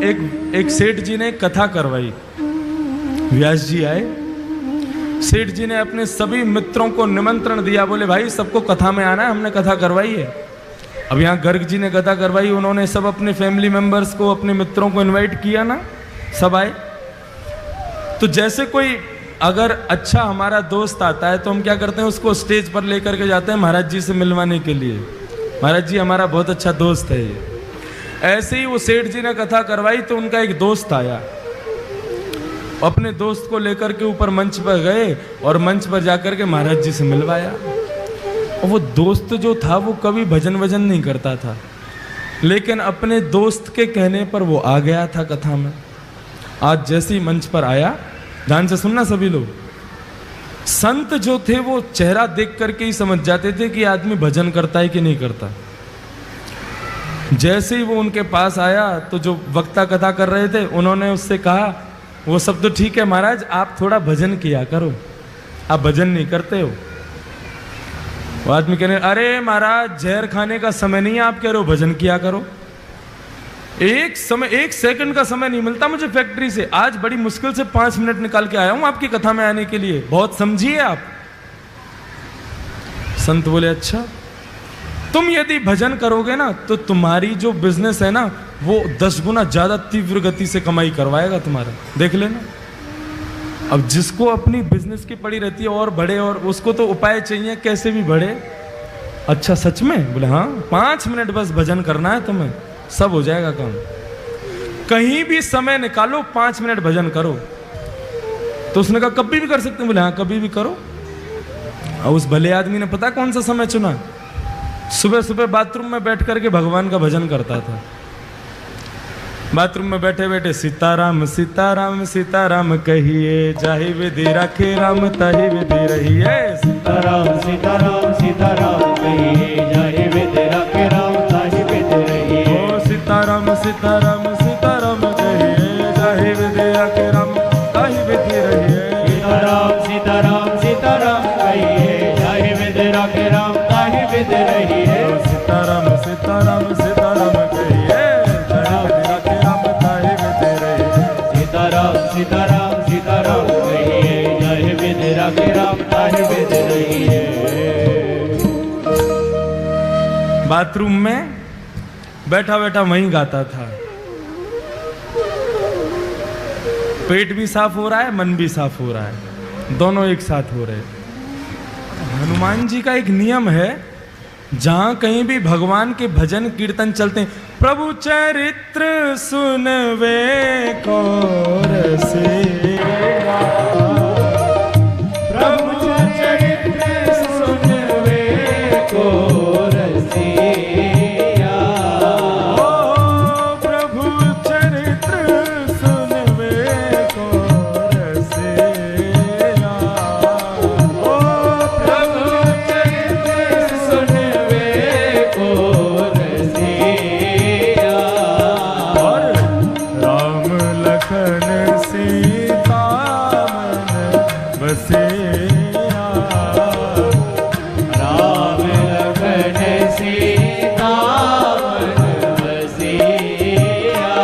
एक सेठ जी ने कथा करवाई। व्यास जी आए, सेठ जी ने अपने सभी मित्रों को निमंत्रण दिया, बोले भाई सबको कथा में आना है, हमने कथा करवाई है। अब यहाँ गर्ग जी ने कथा करवाई, उन्होंने सब अपने फैमिली मेंबर्स को, अपने मित्रों को इनवाइट किया ना, सब आए। तो जैसे कोई अगर अच्छा हमारा दोस्त आता है तो हम क्या करते हैं, उसको स्टेज पर लेकर के जाते हैं महाराज जी से मिलवाने के लिए, महाराज जी हमारा बहुत अच्छा दोस्त है ये। ऐसे ही वो सेठ जी ने कथा करवाई तो उनका एक दोस्त आया, अपने दोस्त को लेकर के ऊपर मंच पर गए और मंच पर जाकर के महाराज जी से मिलवाया। और वो दोस्त जो था वो कभी भजन वजन नहीं करता था, लेकिन अपने दोस्त के कहने पर वो आ गया था कथा में। आज जैसे ही मंच पर आया, ध्यान से सुनना सभी लोग, संत जो थे वो चेहरा देख करके ही समझ जाते थे कि आदमी भजन करता है कि नहीं करता। जैसे ही वो उनके पास आया तो जो वक्ता कथा कर रहे थे उन्होंने उससे कहा, वो सब तो ठीक है महाराज, आप थोड़ा भजन किया करो, आप भजन नहीं करते हो। वो आदमी कहने, अरे महाराज जहर खाने का समय नहीं है, आप कह रहे हो भजन किया करो। एक सेकंड का समय नहीं मिलता मुझे फैक्ट्री से, आज बड़ी मुश्किल से 5 मिनट निकाल के आया हूं आपकी कथा में आने के लिए, बहुत समझिए आप। संत बोले, अच्छा तुम यदि भजन करोगे ना तो तुम्हारी जो बिजनेस है ना वो 10 गुना ज्यादा तीव्र गति से कमाई करवाएगा तुम्हारा, देख लेना। अब जिसको अपनी बिजनेस की पड़ी रहती है और बढ़े, और उसको तो उपाय चाहिए कैसे भी बढ़े। अच्छा सच में? बोले हाँ, 5 मिनट बस भजन करना है तुम्हें, सब हो जाएगा काम। कहीं भी समय निकालो, 5 मिनट भजन करो। तो उसने कहा कभी भी कर सकते हैं? बोले हाँ कभी भी करो। और उस भले आदमी ने पता कौन सा समय चुना? सुबह सुबह बाथरूम में बैठ करके भगवान का भजन करता था। बाथरूम में बैठे बैठे सीताराम सीताराम सीताराम कहिए, जाहि विधि राखे राम ताहि विधि रहिए। सीताराम सीताराम सीताराम कहिए, जाहि विधि राखे राम ताहि विधि रहिए। ओ सीताराम सीताराम सीताराम कहिए, जाहि विधि राखे राम ताहि विधि रहिए। सीताराम सीताराम सीताराम कहिए, जाहि विधि राखे राम ताहि विधि रहिए। सीताराम सीताराम सीताराम कहिए, जाहि विधि राखे राम ताहि विधि रहिए। सीताराम सीताराम सीताराम कहिए, जाहि विधि राखे राम ताहि विधि रहिए। बाथरूम में बैठा बैठा वहीं गाता था। पेट भी साफ हो रहा है, मन भी साफ हो रहा है, दोनों एक साथ हो रहे। हनुमान जी का एक नियम है, जहां कहीं भी भगवान के भजन कीर्तन चलते हैं, प्रभु चरित्र सुनवे को रसिया, प्रभु चरित्र सुनवे को रसिया। ओ प्रभु चरित्र सुनवे को रसिया। ओ प्रभु चरित्र सुनवे को रसिया। और राम लखन सीता मन बसिया। राम लखन सीता मन बसिया।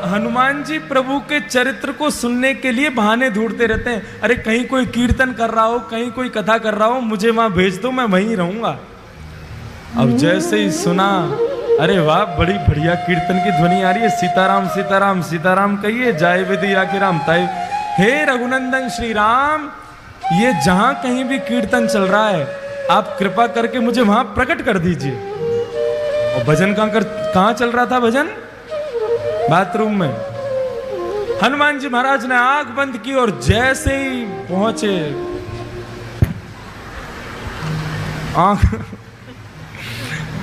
हनुमान जी प्रभु के चरित्र को सुनने के लिए बहाने ढूंढते रहते हैं। अरे कहीं कोई कीर्तन कर रहा हो, कहीं कोई कथा कर रहा हो, मुझे वहां भेज दो, मैं वहीं रहूंगा। अब जैसे ही सुना, अरे वाह बड़ी बढ़िया कीर्तन की ध्वनि आ रही है, सीताराम सीताराम सीताराम कहिए, जाय विधि राखे राम ताहि। हे रघुनंदन श्री राम, ये जहां कहीं भी कीर्तन चल रहा है, आप कृपा करके मुझे वहां प्रकट कर दीजिए। और भजन कहां चल रहा था? भजन बाथरूम में। हनुमान जी महाराज ने आंख बंद की और जैसे ही पहुंचे,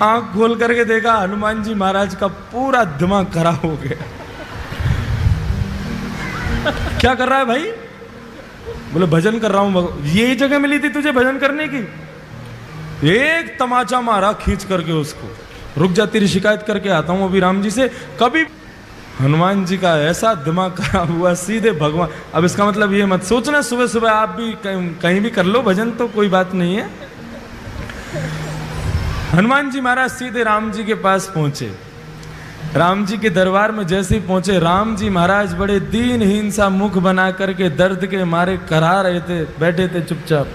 आंख खोल करके देखा, हनुमान जी महाराज का पूरा दिमाग खराब हो गया। क्या कर रहा है भाई? बोले भजन कर रहा हूं। यही जगह मिली थी तुझे भजन करने की? एक तमाचा मारा खींच करके उसको, रुक जा तेरी शिकायत करके आता हूं अभी राम जी से। कभी हनुमान जी का ऐसा दिमाग खराब हुआ, सीधे भगवान। अब इसका मतलब ये मत सोचना सुबह सुबह आप भी कहीं भी कर लो भजन, तो कोई बात नहीं है। हनुमान जी महाराज सीधे राम जी के पास पहुंचे। राम जी के दरबार में जैसे ही पहुंचे, राम जी महाराज बड़े दीनहीन सा मुख बना करके दर्द के मारे करा रहे थे, बैठे थे चुपचाप।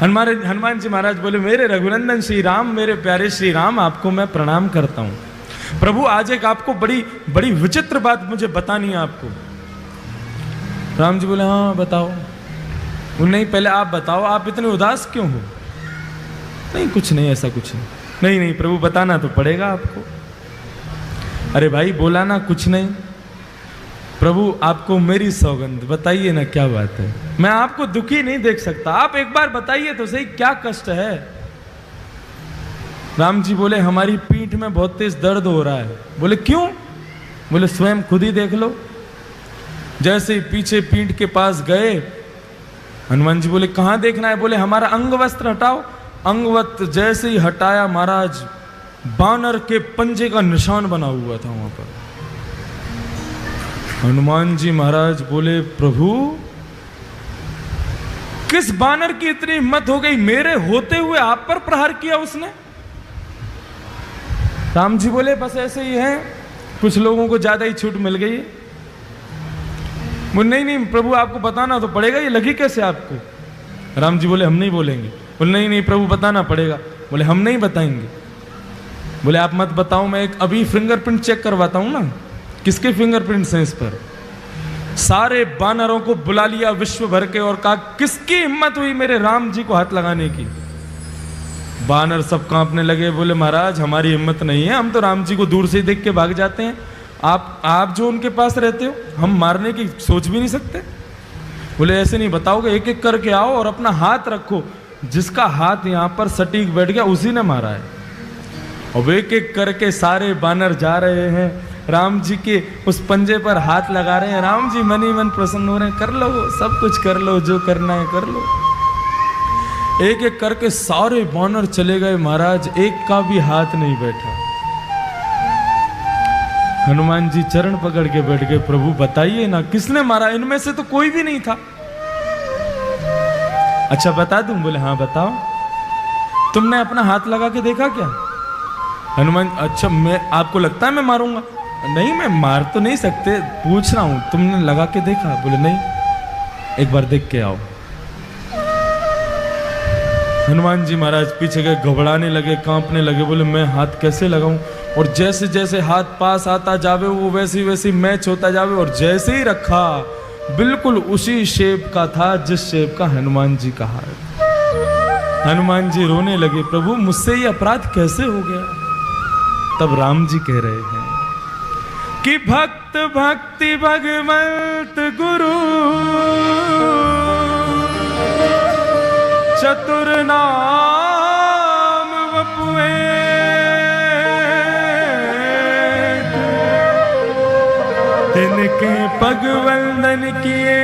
हनुमान जी महाराज बोले, मेरे रघुनंदन श्री राम, मेरे प्यारे श्री राम, आपको मैं प्रणाम करता हूं। प्रभु आज एक आपको बड़ी बड़ी विचित्र बात मुझे बतानी है आपको। राम जी बोले, हाँ बताओ। नहीं पहले आप बताओ, आप इतने उदास क्यों हो? नहीं कुछ नहीं, ऐसा कुछ नहीं। नहीं नहीं प्रभु बताना तो पड़ेगा आपको। अरे भाई बोला ना कुछ नहीं। प्रभु आपको मेरी सौगंध, बताइए ना क्या बात है। मैं आपको दुखी नहीं देख सकता, आप एक बार बताइए तो सही क्या कष्ट है। राम जी बोले, हमारी पीठ में बहुत तेज दर्द हो रहा है। बोले क्यों? बोले स्वयं खुद ही देख लो। जैसे ही पीछे पीठ के पास गए, हनुमान जी बोले कहां देखना है? बोले हमारा अंग वस्त्र हटाओ। अंगवस्त्र जैसे ही हटाया महाराज, बानर के पंजे का निशान बना हुआ था वहां पर। हनुमान जी महाराज बोले, प्रभु किस बानर की इतनी हिम्मत हो गई, मेरे होते हुए आप पर प्रहार किया उसने? राम जी बोले, बस ऐसे ही है, कुछ लोगों को ज्यादा ही छूट मिल गई है। बोले नहीं नहीं प्रभु आपको बताना तो पड़ेगा, ये लगी कैसे आपको? राम जी बोले, हम नहीं बोलेंगे। बोले नहीं नहीं प्रभु बताना पड़ेगा। बोले हम नहीं बताएंगे। बोले आप मत बताओ, मैं एक अभी फिंगरप्रिंट चेक करवाता हूं ना। किसके फिंगरप्रिंट्स हैं इस पर? सारे बानरों को बुला लिया विश्व भर के और कहा, किसकी हिम्मत हुई मेरे राम जी को हाथ लगाने की? बानर सब कांपने लगे। बोले महाराज हमारी हिम्मत नहीं है, हम तो राम जी को दूर से ही देख के भाग जाते हैं। आप जो उनके पास रहते हो, हम मारने की सोच भी नहीं सकते। बोले ऐसे नहीं बताओगे, एक एक करके आओ और अपना हाथ रखो। जिसका हाथ यहां पर सटीक बैठ गया उसी ने मारा है। और एक एक करके सारे बानर जा रहे हैं, राम जी के उस पंजे पर हाथ लगा रहे हैं। राम जी मन ही मन प्रसन्न हो रहे हैं, कर लो सब कुछ कर लो, जो करना है कर लो। एक एक करके सारे बानर चले गए महाराज, एक का भी हाथ नहीं बैठा। हनुमान जी चरण पकड़ के बैठ गए, प्रभु बताइए ना किसने मारा? इनमें से तो कोई भी नहीं था। अच्छा बता दूं? बोले हाँ बताओ। तुमने अपना हाथ लगा के देखा क्या? हनुमान, अच्छा मैं आपको लगता है मैं मारूंगा? नहीं मैं मार तो नहीं सकते, पूछ रहा हूं तुमने लगा के देखा? बोले नहीं, एक बार देख के आओ। हनुमान जी महाराज पीछे गए, घबराने लगे, कांपने लगे। बोले मैं हाथ कैसे लगाऊं? और जैसे जैसे हाथ पास आता जावे वो वैसे वैसे मैच होता जावे। और जैसे ही रखा बिल्कुल उसी शेप का था जिस शेप का हनुमान जी का हाथ। हनुमान जी रोने लगे, प्रभु मुझसे ये अपराध कैसे हो गया? तब राम जी कह रहे हैं कि भक्त भक्ति भगवंत गुरु चतुर नाम वपुए तिनके पग वंदन किए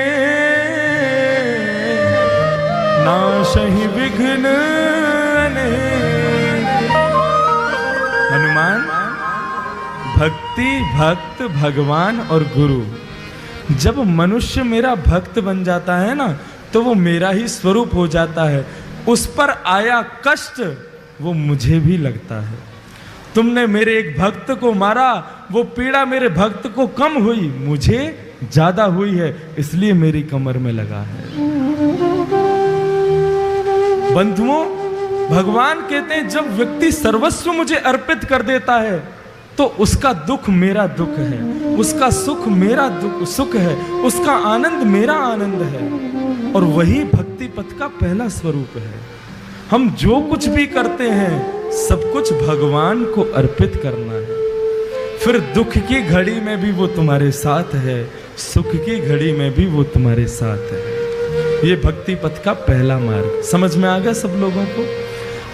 नाशहि विघ्न अनेक। हनुमान भक्ति, भक्त, भगवान और गुरु, जब मनुष्य मेरा भक्त बन जाता है ना तो वो मेरा ही स्वरूप हो जाता है। उस पर आया कष्ट वो मुझे भी लगता है। तुमने मेरे एक भक्त को मारा, वो पीड़ा मेरे भक्त को कम हुई, मुझे ज्यादा हुई है, इसलिए मेरी कमर में लगा है। बंधुओं, भगवान कहते हैं जब व्यक्ति सर्वस्व मुझे अर्पित कर देता है तो उसका दुख मेरा दुख है, उसका सुख मेरा सुख है, उसका आनंद मेरा आनंद है। और वही भक्ति पथ का पहला स्वरूप है। हम जो कुछ भी करते हैं सब कुछ भगवान को अर्पित करना है। फिर दुख की घड़ी में भी वो तुम्हारे साथ है, सुख की घड़ी में भी वो तुम्हारे साथ है। ये भक्ति पथ का पहला मार्ग समझ में आ गया सब लोगों को?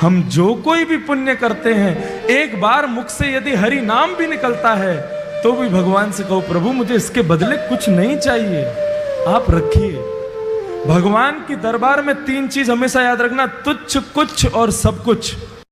हम जो कोई भी पुण्य करते हैं, एक बार मुख से यदि हरि नाम भी निकलता है तो भी भगवान से कहो, प्रभु मुझे इसके बदले कुछ नहीं चाहिए, आप रखिए। भगवान की दरबार में तीन चीज हमेशा याद रखना, तुच्छ, कुछ और सब कुछ।